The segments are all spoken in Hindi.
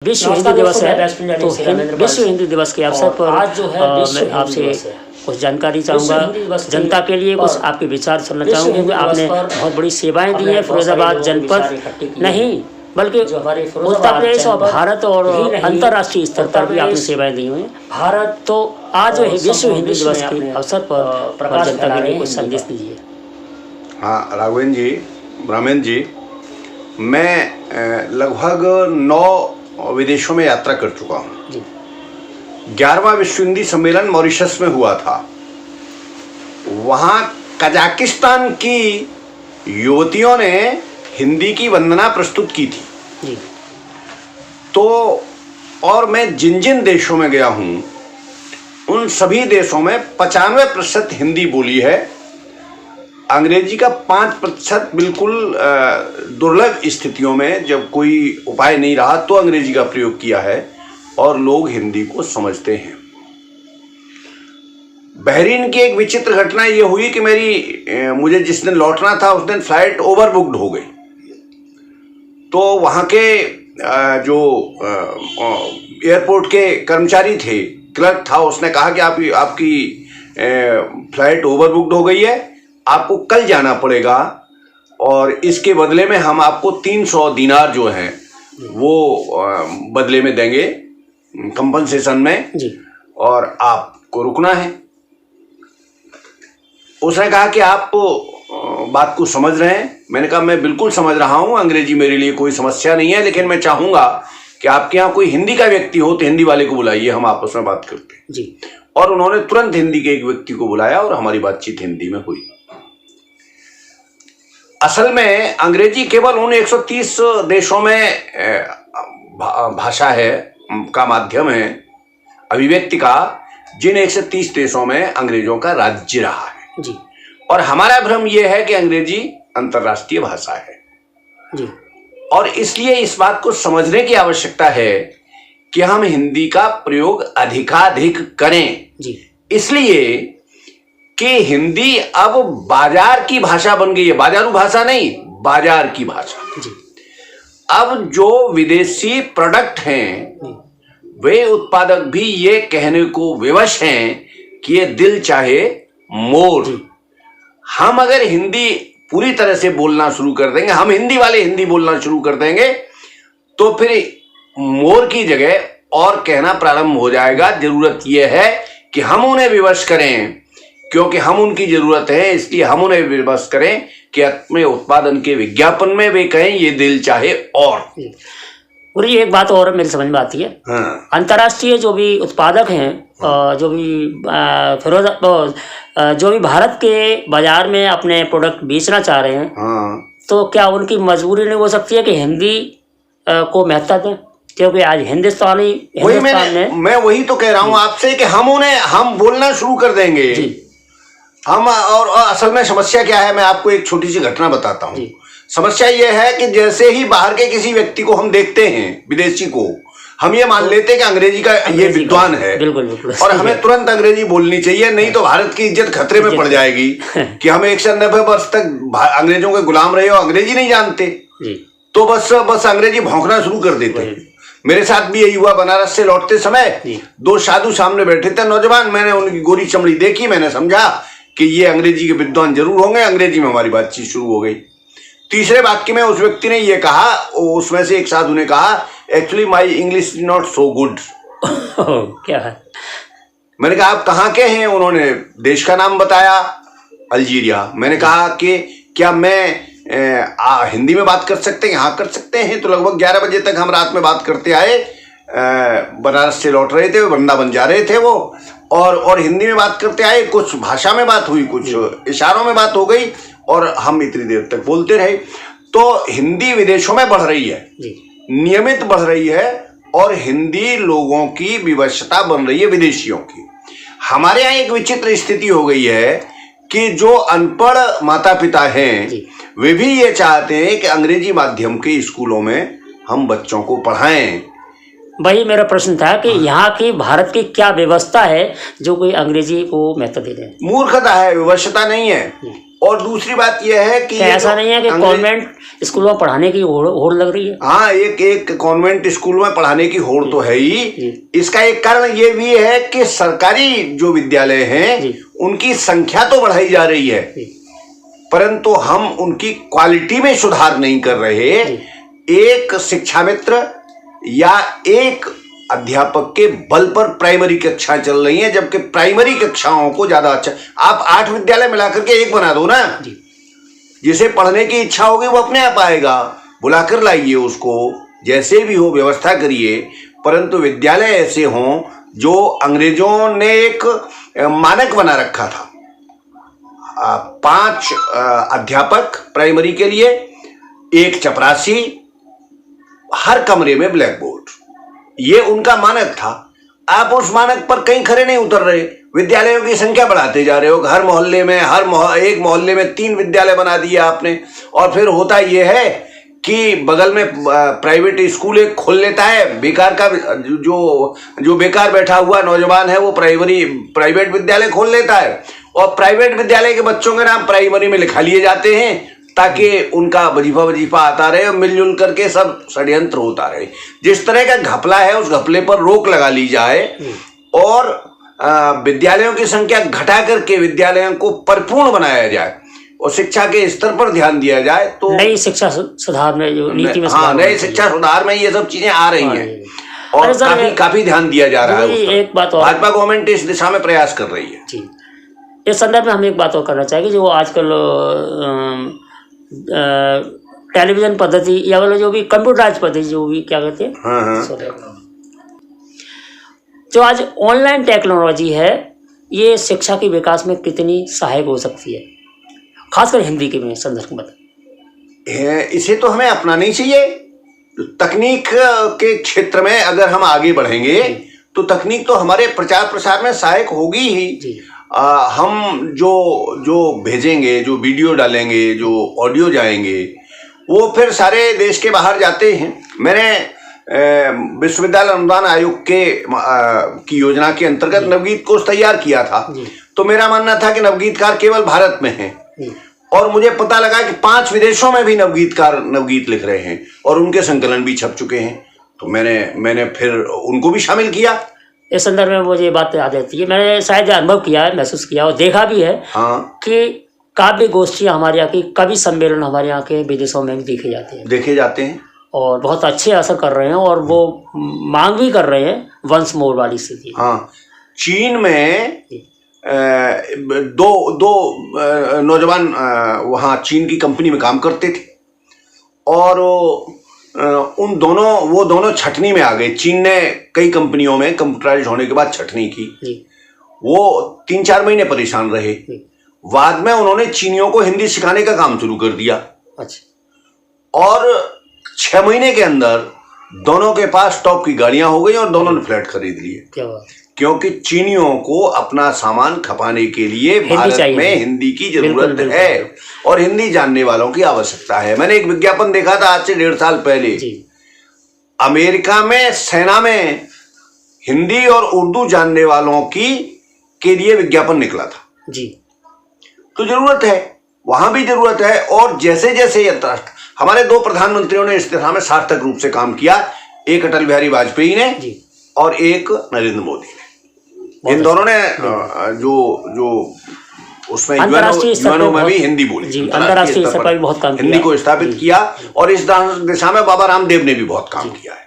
विश्व हिंदी दिवस है, तो विश्व हिंदी दिवस के अवसर पर आज जो है मैं आपसे कुछ जानकारी चाहूँगा, जनता के लिए कुछ आपके विचार सुनना चाहूँगा, क्योंकि आपने बहुत बड़ी सेवाएं दी हैं फिरोजाबाद जनपद नहीं बल्कि उत्तर प्रदेश और भारत और अंतर्राष्ट्रीय स्तर पर भी आपने सेवाएं दी हुई हैं भारत। तो आज जो विश्व हिंदी दिवस के अवसर पर जनता के लिए कुछ संदेश दीजिए। हाँ राघवेंद्र जी, ब्राह्मण जी, मैं लगभग 9 विदेशों में यात्रा कर चुका हूँ। 11वां विश्व हिंदी सम्मेलन मॉरिशस में हुआ था। वहाँ कजाकिस्तान की युवतियों ने हिंदी की वंदना प्रस्तुत की थी। तो और मैं जिन जिन देशों में गया हूँ उन सभी देशों में 95% हिंदी बोली है। अंग्रेजी का 5% बिल्कुल दुर्लभ स्थितियों में जब कोई उपाय नहीं रहा तो अंग्रेजी का प्रयोग किया है और लोग हिंदी को समझते हैं। बहरीन की एक विचित्र घटना ये हुई कि मुझे जिस दिन लौटना था उस दिन फ्लाइट ओवर बुक्ड हो गई। तो वहाँ के जो एयरपोर्ट के कर्मचारी थे, क्लर्क था, उसने कहा कि आपकी फ्लाइट ओवर बुक्ड हो गई है, आपको कल जाना पड़ेगा और इसके बदले में हम आपको 300 दिनार जो हैं वो बदले में देंगे कंपनसेशन में जी। और आपको रुकना है। उसने कहा कि आप बात को समझ रहे हैं। मैंने कहा मैं बिल्कुल समझ रहा हूँ, अंग्रेजी मेरे लिए कोई समस्या नहीं है, लेकिन मैं चाहूँगा कि आपके यहाँ कोई हिंदी का व्यक्ति हो तो हिंदी वाले को बुलाइए, हम आपस में बात करते हैं जी। और उन्होंने तुरंत हिंदी के एक व्यक्ति को बुलाया और हमारी बातचीत हिंदी में हुई। असल में अंग्रेजी केवल उन 130 देशों में भाषा है का माध्यम है अभिव्यक्ति का, जिन 130 देशों में अंग्रेजों का राज्य रहा है जी। और हमारा भ्रम यह है कि अंग्रेजी अंतर्राष्ट्रीय भाषा है जी। और इसलिए इस बात को समझने की आवश्यकता है कि हम हिंदी का प्रयोग अधिकाधिक करें जी। इसलिए कि हिंदी अब बाजार की भाषा बन गई है, बाजारू भाषा नहीं, बाजार की भाषा जी। अब जो विदेशी प्रोडक्ट हैं वे उत्पादक भी ये कहने को विवश हैं कि ये दिल चाहे मोर। हम अगर हिंदी पूरी तरह से बोलना शुरू कर देंगे, हम हिंदी वाले हिंदी बोलना शुरू कर देंगे तो फिर मोर की जगह और कहना प्रारंभ हो जाएगा। जरूरत यह है कि हम उन्हें विवश करें, क्योंकि हम उनकी जरूरत है, इसलिए हम उन्हें विवश करें कि अपने उत्पादन के विज्ञापन में वे कहें ये दिल चाहे। और ये एक बात और मेरी समझ में आती है, हाँ। अंतर्राष्ट्रीय जो भी उत्पादक हैं, जो भी भारत के बाजार में अपने प्रोडक्ट बेचना चाह रहे हैं, हाँ। तो क्या उनकी मजबूरी नहीं हो सकती है कि हिंदी को महत्ता दें? क्योंकि आज हिंदुस्तान में मैं वही तो कह रहा हूँ आपसे कि हम बोलना शुरू कर देंगे हम। और असल में समस्या क्या है, मैं आपको एक छोटी सी घटना बताता हूँ। समस्या यह है कि जैसे ही बाहर के किसी व्यक्ति को हम देखते हैं, विदेशी को, हम ये मान लेते हैं कि अंग्रेजी का ये विद्वान है, बिल्कुल, और हमें तुरंत अंग्रेजी बोलनी चाहिए, नहीं तो भारत की इज्जत खतरे में पड़ जाएगी कि हम 190 वर्ष तक अंग्रेजों के गुलाम रहे और अंग्रेजी नहीं जानते, तो बस अंग्रेजी भौंकना शुरू कर देते हैं। मेरे साथ भी यही हुआ। बनारस से लौटते समय 2 साधु सामने बैठे थे, नौजवान। मैंने उनकी गोरी चमड़ी देखी, मैंने समझा कि ये अंग्रेजी के विद्वान जरूर होंगे। अंग्रेजी में हमारी बातचीत शुरू हो गई। तीसरे वाक्य में उस व्यक्ति ने ये कहा, उसमें से एक साधु ने कहा, actually my English is not so good. क्या है? मैंने कहा आप कहाँ के हैं? उन्होंने देश का नाम बताया, अल्जीरिया। मैंने कहा कि क्या मैं हिंदी में बात कर सकते हैं? हाँ कर सकते हैं। तो लगभग 11 बजे तक हम रात में बात करते आए। बनारस से लौट रहे थे, वृंदावन जा रहे थे वो, और हिंदी में बात करते आए। कुछ भाषा में बात हुई, कुछ इशारों में बात हो गई और हम इतनी देर तक बोलते रहे। तो हिंदी विदेशों में बढ़ रही है, नियमित बढ़ रही है, और हिंदी लोगों की विवशता बन रही है विदेशियों की। हमारे यहाँ एक विचित्र स्थिति हो गई है कि जो अनपढ़ माता पिता हैं वे भी ये चाहते हैं कि अंग्रेजी माध्यम के स्कूलों में हम बच्चों को पढ़ाएं। वही मेरा प्रश्न था कि यहाँ की भारत की क्या व्यवस्था है जो कोई अंग्रेजी को महत्व दे रहे हैं? मूर्खता है, विवशता नहीं है। और दूसरी बात यह है कि ऐसा नहीं है कि कॉन्वेंट स्कूलों में पढ़ाने की होड़ लग रही है। हाँ, एक कॉन्वेंट स्कूल में पढ़ाने की होड़ तो है ही। इसका एक कारण ये भी है कि सरकारी जो विद्यालय हैं उनकी संख्या तो बढ़ाई जा रही है, परंतु हम उनकी क्वालिटी में सुधार नहीं कर रहे। एक शिक्षा मित्र या एक अध्यापक के बल पर प्राइमरी कक्षाएं चल रही हैं, जबकि प्राइमरी कक्षाओं को ज्यादा अच्छा, आप 8 विद्यालय मिलाकर के एक बना दो ना, जिसे पढ़ने की इच्छा होगी वो अपने आप आएगा, बुलाकर लाइए उसको, जैसे भी हो व्यवस्था करिए, परंतु विद्यालय ऐसे हों जो अंग्रेजों ने एक मानक बना रखा था। 5 अध्यापक प्राइमरी के लिए, 1 चपरासी, हर कमरे में ब्लैक बोर्ड, ये उनका मानक था। आप उस मानक पर कहीं खरे नहीं उतर रहे, विद्यालयों की संख्या बढ़ाते जा रहे हो। हर मोहल्ले में एक मोहल्ले में 3 विद्यालय बना दिया आपने, और फिर होता यह है कि बगल में प्राइवेट स्कूल एक खोल लेता है। बेकार का जो बेकार बैठा हुआ नौजवान है वो प्राइवेट विद्यालय खोल लेता है, और प्राइवेट विद्यालय के बच्चों के नाम प्राइमरी में लिखा लिए जाते हैं ताकि उनका वजीफा आता रहे और मिलजुल करके सब षड्यंत्र होता रहे। जिस तरह का घपला है उस घपले पर रोक लगा ली जाए और विद्यालयों की संख्या घटा करके विद्यालयों को परिपूर्ण बनाया जाए और शिक्षा के स्तर पर ध्यान दिया जाए, तो नई शिक्षा सुधार में जो नीति में, हाँ, नई शिक्षा सुधार में ये सब चीजें आ रही हैं और काफी ध्यान दिया जा रहा है। एक बात और, भाजपा गवर्नमेंट इस दिशा में प्रयास कर रही है। जी, इस संदर्भ में हम एक बात और करना चाहेंगे, जो आजकल टेलीविजन पद्धति या वाला जो भी कंप्यूटराइज पद्धति, जो भी क्या कहते हैं, जो आज ऑनलाइन टेक्नोलॉजी है, ये शिक्षा के विकास में कितनी सहायक हो सकती है, खासकर हिंदी के में संदर्भ में? इसे तो हमें अपनाना ही चाहिए। तकनीक के क्षेत्र में अगर हम आगे बढ़ेंगे तो तकनीक तो हमारे प्रचार प्रसार में सहायक होगी ही। हम जो भेजेंगे, जो वीडियो डालेंगे, जो ऑडियो जाएंगे, वो फिर सारे देश के बाहर जाते हैं। मैंने विश्वविद्यालय अनुदान आयोग की योजना के अंतर्गत नवगीत कोष तैयार किया था, तो मेरा मानना था कि नवगीतकार केवल भारत में हैं, और मुझे पता लगा कि 5 विदेशों में भी नवगीतकार नवगीत लिख रहे हैं और उनके संकलन भी छप चुके हैं, तो मैंने फिर उनको भी शामिल किया। इस संदर्भ में मुझे ये बात याद रहती है, मैंने शायद अनुभव किया है, महसूस किया और देखा भी है कि काव्य गोष्ठियाँ हमारे यहाँ की, कवि सम्मेलन हमारे यहाँ के विदेशों में भी देखे जाते हैं और बहुत अच्छे असर कर रहे हैं, और वो मांग भी कर रहे हैं वंस मोर वाली स्थिति। हाँ, चीन में दो नौजवान वहाँ चीन की कंपनी में काम करते थे, और वो दोनों छटनी में आ गए। चीन ने कई कंपनियों में कंप्यूटराइज होने के बाद छटनी की, वो 3-4 महीने परेशान रहे। बाद में उन्होंने चीनियों को हिंदी सिखाने का काम शुरू कर दिया। अच्छा। और 6 महीने के अंदर दोनों के पास टॉप की गाड़ियां हो गई और दोनों ने फ्लैट खरीद लिए। क्या बात? क्योंकि चीनियों को अपना सामान खपाने के लिए भारत में हिंदी की जरूरत है और हिंदी जानने वालों की आवश्यकता है। मैंने एक विज्ञापन देखा था आज से 1.5 साल पहले, अमेरिका में सेना में हिंदी और उर्दू जानने वालों के लिए विज्ञापन निकला था जी। तो जरूरत है, वहां भी जरूरत है। और जैसे जैसे हमारे 2 प्रधानमंत्रियों ने इस दिशा में सार्थक रूप से काम किया, एक अटल बिहारी वाजपेयी ने और एक नरेंद्र मोदी ने। इन दोनों ने जो उसमें यूएनओ में भी हिंदी बोली, अंतर्राष्ट्रीय स्तर पर भी बहुत काम किया, हिंदी को स्थापित किया, और इस दिशा में बाबा रामदेव ने भी बहुत काम किया है।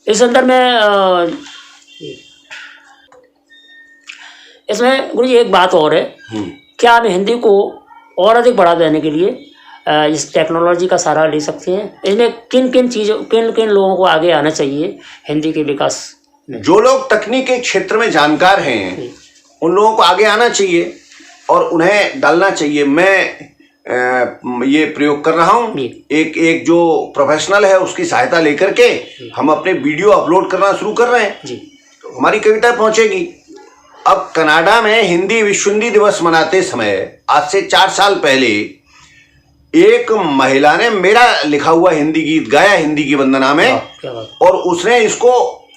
इस अंदर में इसमें गुरु जी एक बात और है, क्या हम हिंदी को और अधिक बढ़ा देने के लिए इस टेक्नोलॉजी का सहारा ले सकते हैं? इसमें किन लोगों को आगे आना चाहिए हिंदी के विकास में? जो लोग तकनीक के क्षेत्र में जानकार हैं उन लोगों को आगे आना चाहिए और उन्हें डालना चाहिए। मैं ये प्रयोग कर रहा हूँ, एक जो प्रोफेशनल है उसकी सहायता लेकर के हम अपने वीडियो अपलोड करना शुरू कर रहे हैं, तो हमारी कविता पहुंचेगी। अब कनाडा में हिंदी विश्व हिंदी दिवस मनाते समय आज से 4 साल पहले एक महिला ने मेरा लिखा हुआ हिंदी गीत गाया हिंदी की वंदना में, और उसने इसको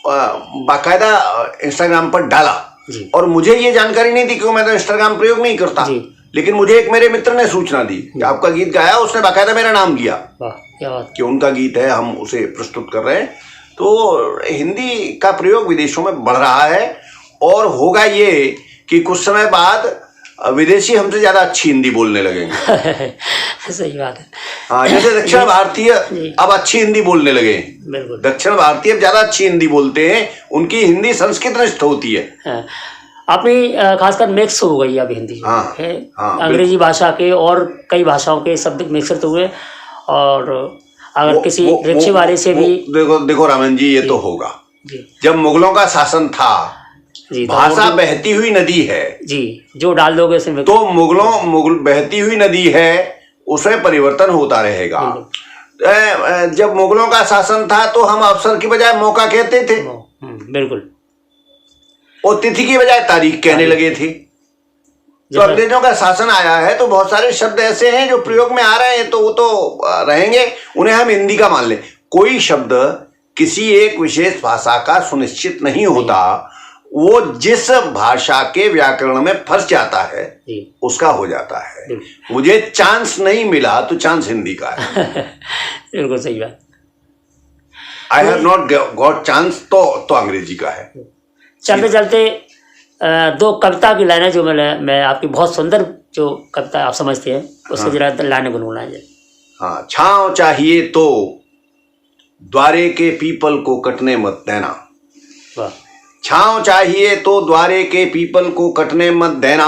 बाकायदा इंस्टाग्राम पर डाला। और मुझे ये जानकारी नहीं थी क्योंकि मैं तो इंस्टाग्राम प्रयोग नहीं करता, लेकिन मुझे एक मेरे मित्र ने सूचना दी कि आपका गीत गाया, उसने बाकायदा मेरा नाम लिया क्या बात कि उनका गीत है, हम उसे प्रस्तुत कर रहे हैं। तो हिंदी का प्रयोग विदेशों में बढ़ रहा है और होगा ये कि कुछ समय बाद विदेशी हमसे ज्यादा अच्छी हिंदी बोलने लगेंगे। सही बात है। हाँ, जैसे दक्षिण भारतीय अब अच्छी हिंदी बोलने लगे। बिल्कुल, दक्षिण भारतीय अब ज्यादा अच्छी हिंदी बोलते हैं, उनकी हिंदी संस्कृतनिष्ठ होती है। अपनी खासकर मिक्स हो गई अब हिंदी है, अंग्रेजी भाषा के और कई भाषाओं के शब्द मिक्सर हुए। और अगर किसी रिक्शे वाले से भी देखो रामन जी, ये तो होगा जब मुगलों का शासन था, भाषा बहती हुई नदी है जी, जो डाल दोगे उसमें तो मुगल बहती हुई नदी है, उसमें परिवर्तन होता रहेगा। जब मुगलों का शासन था तो हम अवसर की बजाय मौका कहते थे, बिल्कुल, और तिथि की बजाय तारीख कहने लगे थे। तो अंग्रेजों का शासन आया है तो बहुत सारे शब्द ऐसे हैं जो प्रयोग में आ रहे हैं, तो वो तो रहेंगे, उन्हें हम हिंदी का मान लें। कोई शब्द किसी एक विशेष भाषा का सुनिश्चित नहीं होता, वो जिस भाषा के व्याकरण में फंस जाता है उसका हो जाता है। मुझे चांस नहीं मिला तो चांस हिंदी का है। बिल्कुल सही बात। I have not got chance तो अंग्रेजी का है। चलते चलते दो कविता की लाइनें जो मैं आपकी बहुत सुंदर जो कविता आप समझते हैं उससे जरा लाइनें गुनगुना जाए। हाँ, छांव चाहिए तो द्वारे के पीपल को कटने मत देना। वाह। छांव चाहिए तो द्वारे के पीपल को कटने मत देना,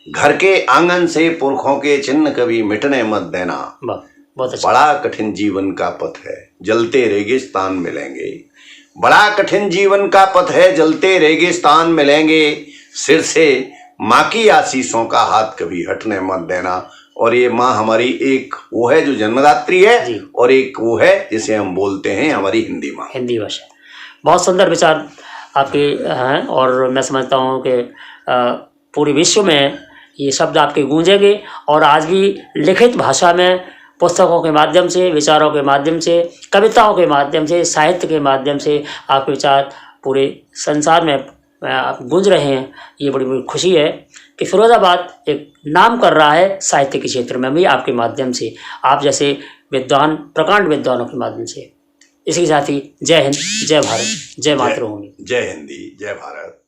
घर के आंगन से पुरखों के चिन्ह कभी मिटने मत देना। बहुत अच्छा। बड़ा कठिन जीवन का पथ है, जलते रेगिस्तान मिलेंगे। बड़ा कठिन जीवन का पथ है, जलते रेगिस्तान मिलेंगे। सिर से माँ की आशीषों का हाथ कभी हटने मत देना। और ये माँ हमारी एक वो है जो जन्मदात्री है, और एक वो है जिसे हम बोलते हैं हमारी हिंदी माँ, हिंदी भाषा। बहुत सुंदर विचार आपके हैं और मैं समझता हूँ कि पूरे विश्व में ये शब्द आपके गूंजेंगे। और आज भी लिखित भाषा में पुस्तकों के माध्यम से, विचारों के माध्यम से, कविताओं के माध्यम से, साहित्य के माध्यम से आपके विचार पूरे संसार में गूंज रहे हैं। ये बड़ी बड़ी खुशी है कि फिरोजाबाद एक नाम कर रहा है साहित्य के क्षेत्र में भी आपके माध्यम से, आप जैसे विद्वान, प्रकांड विद्वानों के माध्यम से। इसी के साथ ही जय हिंद, जय भारत, जय मातृभूमि। जय हिंदी, जय भारत।